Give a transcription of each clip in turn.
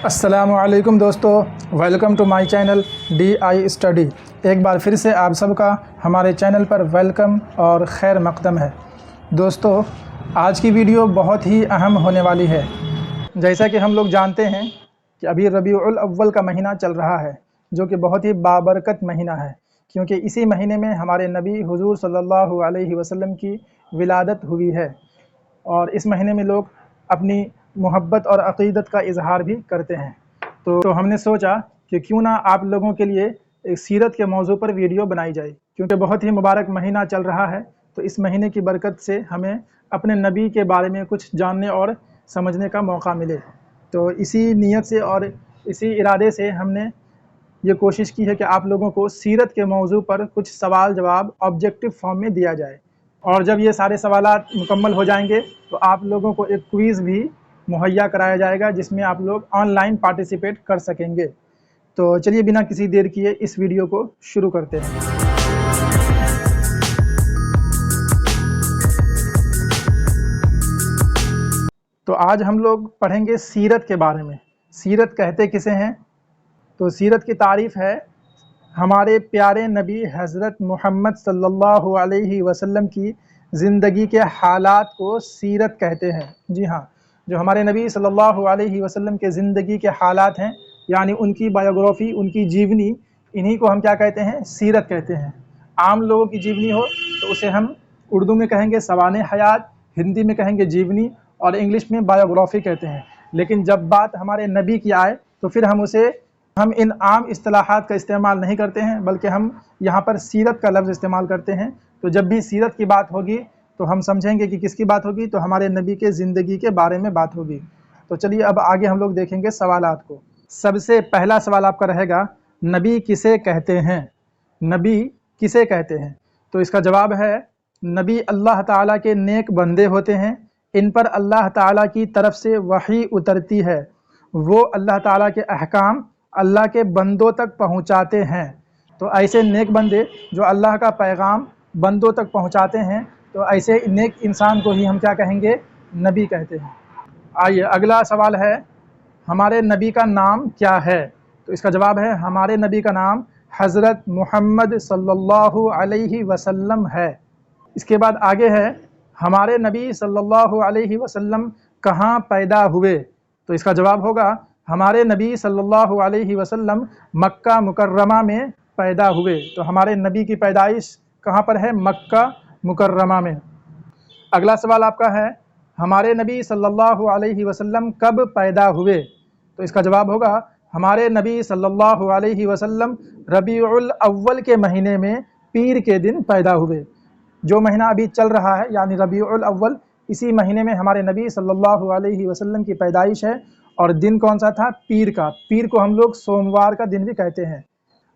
अस्सलामु अलैकुम दोस्तों, welcome to my channel DI study. एक बार फिर से आप सबका हमारे चैनल पर वेलकम और खैर मक़दम है। दोस्तों, आज की वीडियो बहुत ही अहम होने वाली है। जैसा कि हम लोग जानते हैं कि अभी रबीउल अव्वल का महीना चल रहा है, जो कि बहुत ही बाबरकत महीना है, क्योंकि इसी महीने में हमारे नबी हुज़ूर सल्लल्लाहु अलैहि वसल्लम की विलादत हुई है। और इस महीने में लोग अपनी मोहब्बत और अक़ीदत का इजहार भी करते हैं। तो हमने सोचा कि क्यों ना आप लोगों के लिए एक सीरत के मौजू पर वीडियो बनाई जाए, क्योंकि बहुत ही मुबारक महीना चल रहा है। तो इस महीने की बरकत से हमें अपने नबी के बारे में कुछ जानने और समझने का मौका मिले। तो इसी नीयत से और इसी इरादे से हमने ये कोशिश की है कि आप लोगों को सीरत के मौजू पर कुछ सवाल जवाब ऑब्जेक्टिव फॉर्म में दिया जाए। और जब ये सारे सवालात मुकम्मल हो जाएंगे तो आप लोगों को एक क्विज़ भी मुहैया कराया जाएगा, जिसमें आप लोग ऑनलाइन पार्टिसिपेट कर सकेंगे। तो चलिए बिना किसी देर किए इस वीडियो को शुरू करते हैं। तो आज हम लोग पढ़ेंगे सीरत के बारे में। सीरत कहते किसे हैं? तो सीरत की तारीफ़ है हमारे प्यारे नबी हज़रत मोहम्मद सल्लल्लाहु अलैहि वसल्लम की ज़िंदगी के हालात को सीरत कहते हैं। जी हाँ, जो हमारे नबी सल्लल्लाहु अलैहि वसल्लम के ज़िंदगी के हालात हैं, यानी उनकी बायोग्राफ़ी, उनकी जीवनी, इन्हीं को हम क्या कहते हैं? सीरत कहते हैं। आम लोगों की जीवनी हो तो उसे हम उर्दू में कहेंगे सवाने हयात, हिंदी में कहेंगे जीवनी और इंग्लिश में बायोग्राफ़ी कहते हैं। लेकिन जब बात हमारे नबी की आए तो फिर हम इन आम इस्तिलाहात का इस्तेमाल नहीं करते हैं, बल्कि हम यहाँ पर सीरत का लफ्ज़ इस्तेमाल करते हैं। तो जब भी सीरत की बात होगी तो हम समझेंगे कि किसकी बात होगी, तो हमारे नबी के ज़िंदगी के बारे में बात होगी। तो चलिए अब आगे हम लोग देखेंगे सवालात को। सबसे पहला सवाल आपका रहेगा, नबी किसे कहते हैं? नबी किसे कहते हैं? तो इसका जवाब है, नबी अल्लाह ताला के नेक बंदे होते हैं। इन पर अल्लाह ताला की तरफ से वही उतरती है। वो अल्लाह ताला के अहकाम अल्लाह के बंदों तक पहुँचाते हैं। तो ऐसे नेक बंदे जो अल्लाह का पैगाम बंदों तक पहुँचाते हैं, तो ऐसे नेक इंसान को ही हम क्या कहेंगे? नबी कहते हैं। आइए अगला सवाल है, हमारे नबी का नाम क्या है? तो इसका जवाब है, हमारे नबी का नाम हज़रत मोहम्मद सल्लल्लाहु अलैहि वसल्लम है। इसके बाद आगे है, हमारे नबी सल्लल्लाहु अलैहि वसल्लम कहाँ पैदा हुए? तो इसका जवाब होगा, हमारे नबी सल्लल्लाहु अलैहि वसल्लम मक्का मुकर्रमा में पैदा हुए। तो हमारे नबी की पैदाइश कहाँ पर है? मक्का मुकर्रमा में। अगला सवाल आपका है, हमारे नबी सल्लल्लाहु अलैहि वसल्लम कब पैदा हुए? तो इसका जवाब होगा, हमारे नबी सल्लल्लाहु अलैहि वसल्लम रबीउल अव्वल के महीने में पीर के दिन पैदा हुए। जो महीना अभी चल रहा है यानी रबीउल अव्वल, इसी महीने में हमारे नबी सल्लल्लाहु अलैहि वसल्लम की पैदाइश है। और दिन कौन सा था? पीर का। पीर को हम लोग सोमवार का दिन भी कहते हैं।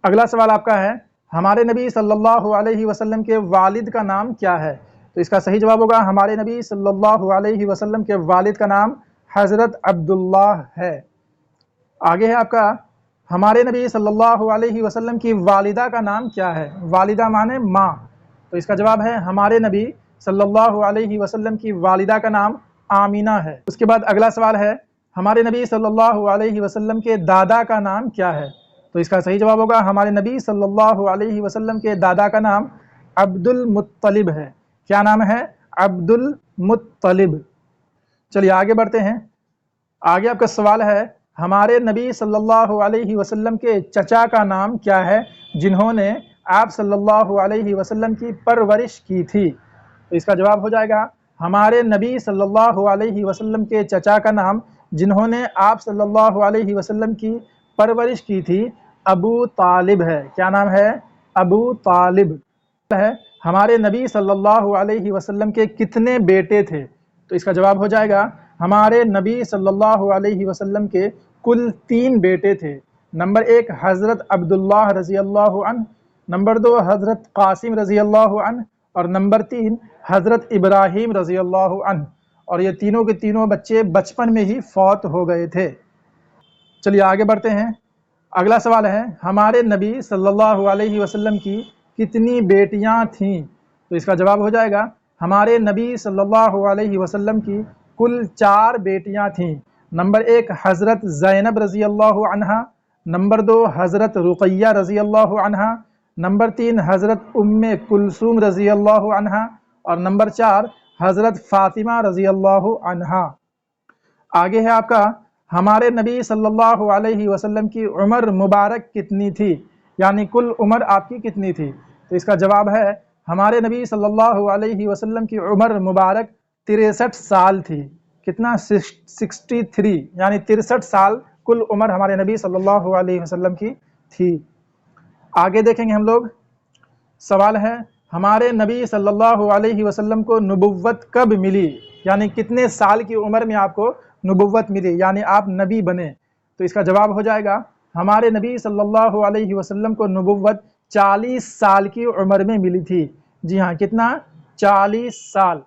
अगला सवाल आपका है, हमारे नबी सल्लल्लाहु अलैहि वसल्लम के वालिद का नाम क्या है? तो इसका सही जवाब होगा, हमारे नबी सल्लल्लाहु अलैहि वसल्लम के वालिद का नाम हज़रत अब्दुल्लाह है। आगे है आपका, हमारे नबी सल्लल्लाहु अलैहि वसल्लम की वालिदा का नाम क्या है? वालिदा माने माँ। तो इसका जवाब है, हमारे नबी सल्लल्लाहु अलैहि वसल्लम की वालिदा का नाम आमीना है। उसके बाद अगला सवाल है, हमारे नबी सल्लल्लाहु अलैहि वसल्लम के दादा का नाम क्या है? तो इसका सही जवाब होगा, हमारे नबी सल्लल्लाहु अलैहि वसल्लम के दादा का नाम अब्दुल मुत्तलिब है। क्या नाम है? अब्दुल मुत्तलिब। चलिए आगे बढ़ते हैं। आगे आपका सवाल है, हमारे नबी सल्लल्लाहु अलैहि वसल्लम के चचा का नाम क्या है, जिन्होंने आप सल्लल्लाहु अलैहि वसल्लम की परवरिश की थी? तो इसका जवाब हो जाएगा, हमारे नबी सल्लल्लाहु अलैहि वसल्लम के चचा का नाम, जिन्होंने आप सल्लल्लाहु अलैहि वसल्लम की परवरिश की थी, अबू तालिब है। क्या नाम है? अबू तालिब है। हमारे नबी सल्लल्लाहु अलैहि वसल्लम के कितने बेटे थे? तो इसका जवाब हो जाएगा, हमारे नबी सल्लल्लाहु अलैहि वसल्लम के कुल 3 बेटे थे। नंबर 1 हज़रत अब्दुल्लाह रज़ी अल्लाहु अन्हु, नंबर 2 हज़रत कासिम रज़ी अल्लाहु अन्हु और नंबर 3 हज़रत इब्राहीम रज़ी अल्लाहु अन्हु। और ये तीनों के तीनों बच्चे बचपन में ही फौत हो गए थे। चलिए आगे बढ़ते हैं। अगला सवाल है, हमारे नबी सल्लल्लाहु अलैहि वसल्लम की कितनी बेटियां थीं? तो इसका जवाब हो जाएगा, हमारे नबी सल्लल्लाहु अलैहि वसल्लम की कुल 4 बेटियां थीं। नंबर 1 हज़रत ज़ैनब रज़ी अल्लाह अन्हा, नंबर 2 हज़रत रुक़ैया रज़ी अल्लाह अन्हा, नंबर 3 हज़रत उम्मे कुलसूम रज़ी अल्लाह अन्हा और नंबर 4 हज़रत फ़ातिमा रज़ी अल्लाह अन्हा। आगे है आपका हमारे नबी सल्लल्लाहु अलैहि वसल्लम की उम्र मुबारक कितनी थी, यानी कुल उम्र आपकी कितनी थी। तो इसका जवाब है हमारे नबी सल्लल्लाहु अलैहि वसल्लम की उम्र मुबारक 63 साल थी। कितना? 63, यानी 63 साल कुल उम्र हमारे नबी सल्लल्लाहु अलैहि वसल्लम की थी। आगे देखेंगे हम लोग। सवाल है हमारे नबी सल्लल्लाहु अलैहि वसल्लम को नबुव्वत कब मिली, यानी कितने साल की उम्र में आपको नबुव्वत मिली, यानी आप नबी बने। तो इसका जवाब हो जाएगा हमारे नबी सल्लल्लाहु अलैहि वसल्लम को नबुव्वत 40 साल की उम्र में मिली थी। जी हाँ, कितना? 40 साल।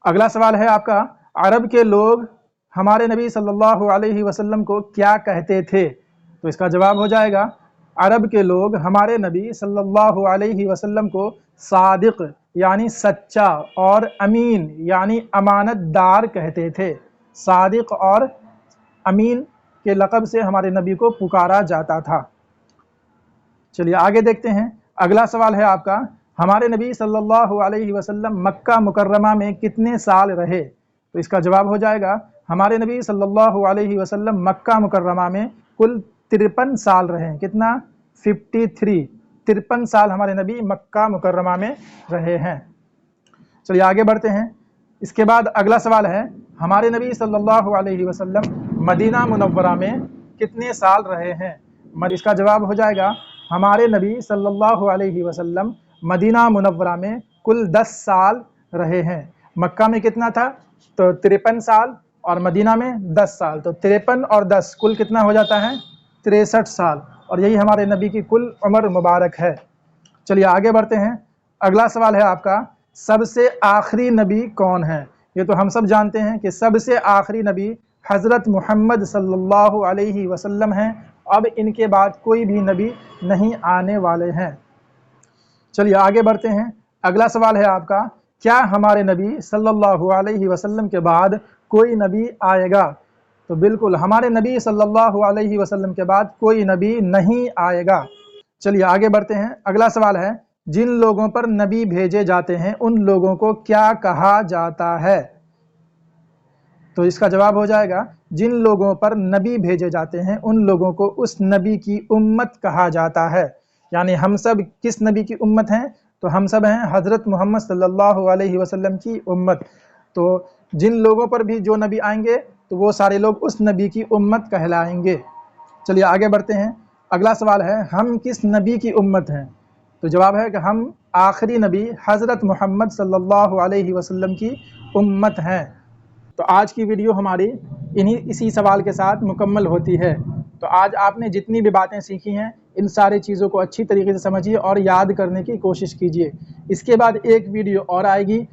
अगला सवाल है आपका अरब के लोग हमारे नबी सल्लल्लाहु अलैहि वसल्लम को क्या कहते थे। तो इसका जवाब हो जाएगा अरब के लोग हमारे नबी सल्लल्लाहु अलैहि वसल्लम को सादिक यानी सच्चा और अमीन यानी अमानतदार कहते थे। सादिक और अमीन के लक़ब से हमारे नबी को पुकारा जाता था। चलिए आगे देखते हैं। अगला सवाल है आपका हमारे नबी सल्लल्लाहु अलैहि वसल्लम मक्का मुकर्रमा में कितने साल रहे। तो इसका जवाब हो जाएगा हमारे नबी सल्लल्लाहु अलैहि वसल्लम मक्का मुकर्रमा में कुल 53 साल रहे। कितना? 53 साल हमारे नबी मक्का मुकर्रमा में रहे हैं। चलिए आगे बढ़ते हैं। इसके बाद अगला सवाल है हमारे नबी सल्लल्लाहु अलैहि वसल्लम मदीना मुनव्वरा में कितने साल रहे हैं। इसका जवाब हो जाएगा हमारे नबी सल्लल्लाहु अलैहि वसल्लम मदीना मुनव्वरा में कुल 10 साल रहे हैं। मक्का में कितना था? तो 53 साल और मदीना में 10 साल, तो 53 और 10 कुल कितना हो जाता है? 63 साल। और यही हमारे नबी की कुल उम्र मुबारक है। चलिए आगे बढ़ते हैं। अगला सवाल है आपका सबसे आखिरी नबी कौन है। ये तो हम सब जानते हैं कि सबसे आखिरी नबी हज़रत मुहम्मद सल्लल्लाहु अलैहि वसल्लम हैं। अब इनके बाद कोई भी नबी नहीं आने वाले हैं। चलिए आगे बढ़ते हैं। अगला सवाल है आपका क्या हमारे नबी सल्लल्लाहु अलैहि वसल्लम के बाद कोई नबी आएगा। तो बिल्कुल हमारे नबी सल्लल्लाहु अलैहि वसल्लम के बाद कोई नबी नहीं आएगा। चलिए आगे बढ़ते हैं। अगला सवाल है जिन लोगों पर नबी भेजे जाते हैं उन लोगों को क्या कहा जाता है। तो इसका जवाब हो जाएगा जिन लोगों पर नबी भेजे जाते हैं उन लोगों को उस नबी की उम्मत कहा जाता है। यानी हम सब किस नबी की उम्मत हैं? तो हम सब हैं हज़रत मोहम्मद सल्लल्लाहु अलैहि वसल्लम की उम्मत। तो जिन लोगों पर भी जो नबी आएंगे तो वो सारे लोग उस नबी की उम्मत कहलाएंगे। चलिए आगे बढ़ते हैं। अगला सवाल है हम किस नबी की उम्मत हैं। तो जवाब है कि हम आखिरी नबी हज़रत मोहम्मद सल्लल्लाहु अलैहि वसल्लम की उम्मत हैं। तो आज की वीडियो हमारी इसी सवाल के साथ मुकम्मल होती है। तो आज आपने जितनी भी बातें सीखी हैं इन सारी चीज़ों को अच्छी तरीके से समझिए और याद करने की कोशिश कीजिए। इसके बाद एक वीडियो और आएगी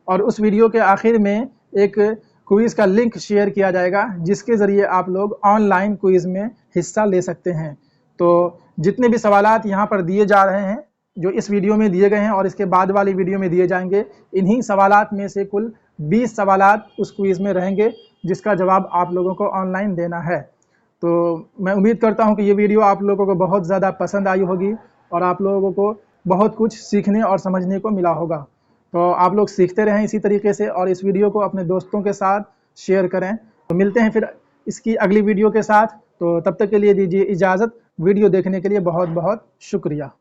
और उस वीडियो के आखिर में एक क्विज़ का लिंक शेयर किया जाएगा जिसके ज़रिए आप लोग ऑनलाइन क्विज़ में हिस्सा ले सकते हैं। तो जितने भी सवालात यहाँ पर दिए जा रहे हैं जो इस वीडियो में दिए गए हैं और इसके बाद वाली वीडियो में दिए जाएंगे, इन्हीं सवालात में से कुल 20 सवालात उस क्विज़ में रहेंगे जिसका जवाब आप लोगों को ऑनलाइन देना है। तो मैं उम्मीद करता हूं कि ये वीडियो आप लोगों को बहुत ज़्यादा पसंद आई होगी और आप लोगों को बहुत कुछ सीखने और समझने को मिला होगा। तो आप लोग सीखते रहें इसी तरीके से और इस वीडियो को अपने दोस्तों के साथ शेयर करें। तो मिलते हैं फिर इसकी अगली वीडियो के साथ। तो तब तक के लिए दीजिए इजाज़त। वीडियो देखने के लिए बहुत बहुत शुक्रिया।